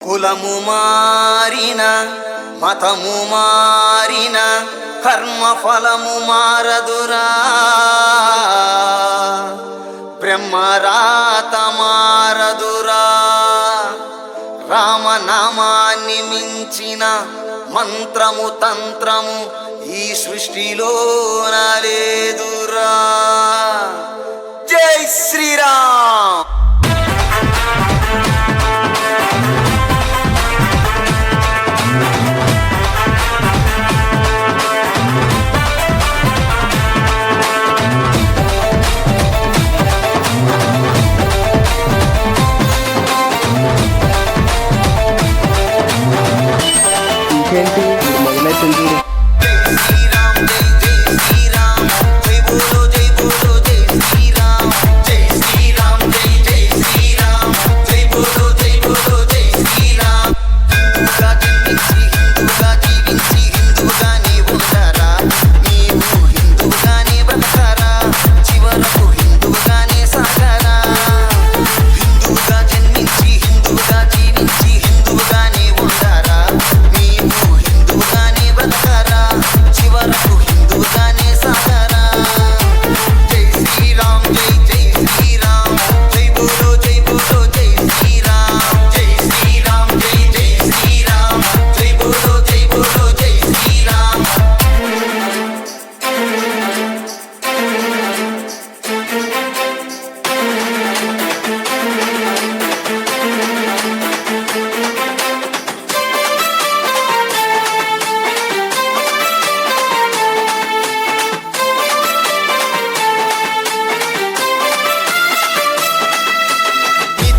కులము మారిన మతము మారిన కర్మ ఫలము మారదురా, బ్రహ్మరాత మారదురా. రామనామాన్ని మించిన మంత్రము తంత్రము ఈ సృష్టిలో లేదురా. జై శ్రీరామ్. ఇంకేంటి మొదలైతుంది.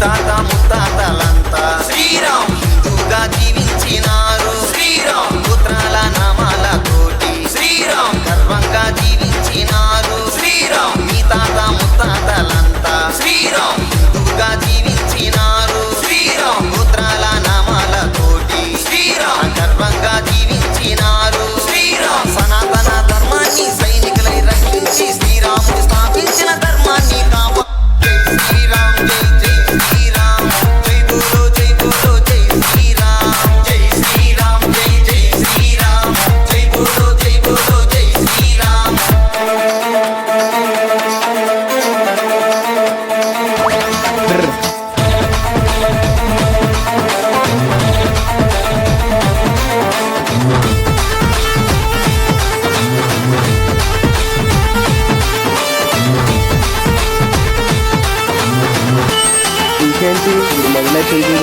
తాత ముత్తాతలంతా శ్రీరామ్ హిందూగా జీవించినారు. శ్రీరామ్ పుత్రాల నామాల తోటి శ్రీరామ్ గర్వంగా జీవించినారు. శ్రీరామ్ మీ తాత ముత్తాతలంతా శ్రీరామ్ హిందూగా జీవించినారు. శ్రీరామ్ పుత్రాల నామాల తోటి శ్రీరామ్ గర్వంగా జీవించినారు. శ్రీరామ్ సనాతన ధర్మాన్ని సైనికులై రక్షించి శ్రీరాముడు స్థాపించిన ధర్మాన్ని కాపా. శ్రీరామ్ జై జై శ్రీరామ్, జై బోలో జై బోలో జై శ్రీరామ్, జై శ్రీరామ్ జై జై శ్రీరామ్, జై బోలో జై బోలో జై శ్రీరామ్. ఇంకేంటి మొదలైతుంది.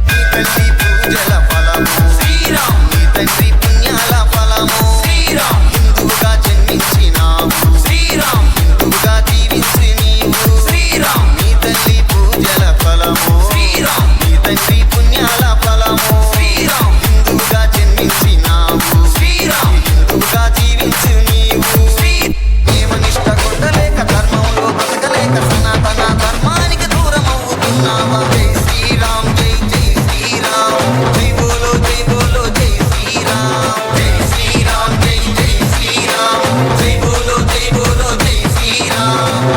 నీ తండ్రి పూజల ఫలము శ్రీరామ్, నీ తండ్రి పుణ్యాల ఫలము శ్రీరామ్. హిందువుగా జన్మించినావు శ్రీరామ్, హిందువుగా జీవించి నీవు శ్రీరామ్. నీ తల్లి పూజల ఫలము శ్రీరామ్, నీ తండ్రి పుణ్యాల ఫలము శ్రీరామ్. హిందువుగా జన్మించినావు శ్రీరామ్, హిందువుగా జీవించి నీవు నియమనిష్ట కొట్టలేక ధర్మంలో బతకలేక సనాతన ధర్మానికి దూరం అవుతున్నావా. జై శ్రీరామ్ జై జై శ్రీరామ్, జై బోలో జై బోలో జై శ్రీరామ్, జై శ్రీరామ్ జై జై శ్రీరామ్, జై బోలో జై బోలో జై శ్రీరామ్.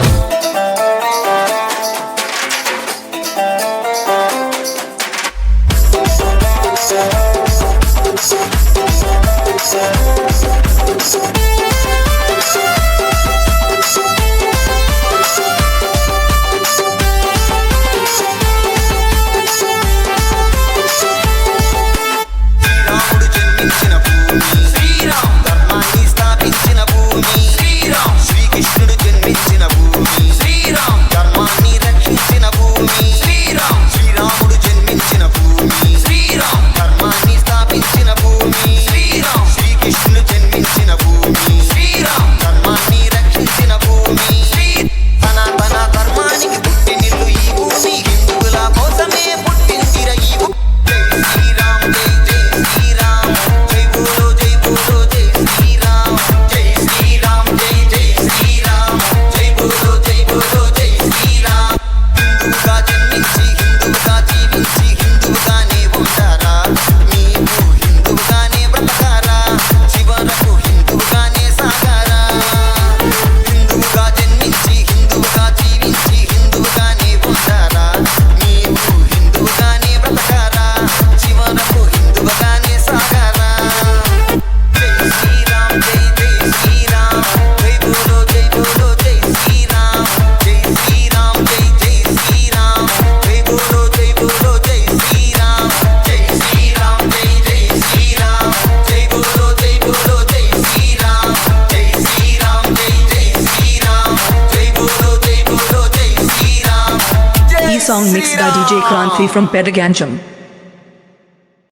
శ్రీరాముడు జన్మించిన భూమి శ్రీరామ్, ధర్మాన్ని స్థాపించిన భూమి శ్రీరామ్. శ్రీకృష్ణుడు జన్మించిన భూమి శ్రీరామ్, ధర్మాన్ని రక్షించిన భూమి శ్రీరామ్. శ్రీరాముడు జన్మించిన భూమి శ్రీరామ్, ధర్మాన్ని స్థాపించిన భూమి శ్రీరామ్. శ్రీకృష్ణుడు జన్మించిన భూమి శ్రీరామ్, ధర్మాన్ని రక్షించిన భూమి సనాతన ధర్మానికి పుట్టినిల్లు ఈ భూమి, హిందువుల కోసమే పుట్టిందిర ఈ భూమి. జై శ్రీరామ్ జై జై శ్రీరామ్, జై బోలో జై బోలో జై శ్రీరామ్, జై శ్రీరామ్ జై జై శ్రీరామ్, జై బోలో జై బోలో జై శ్రీరామ్. హిందువుగా జన్మించి హిందువుగా జీవించి హిందువుగానే ఉంటారా, నీవు హిందువుగానే బ్రతకారా, చివరకు హిందువుగానే సాగారా. హిందువుగా జన్మించి హిందువుగా జీవించి హిందువుగానే ఉంటారా, నీవు హిందువుగానే బ్రతకారా, మనకు హిందువుగానే సాగాలా జై శ్రీరామ్ జై జై శ్రీరామ్ జై బోలో జై బోలో జై శ్రీరామ్ జై శ్రీరామ్ జై జై శ్రీరామ్ జై బోలో జై బోలో జై శ్రీరామ్ జై శ్రీరామ్ జై జై శ్రీరామ్ జై బోలో జై బోలో జై శ్రీరామ్ జై శ్రీరామ్ జై జై శ్రీరామ్ జై బోలో జై బోలో జై Sriram E song mixed by DJ Kranthi from Petagancham.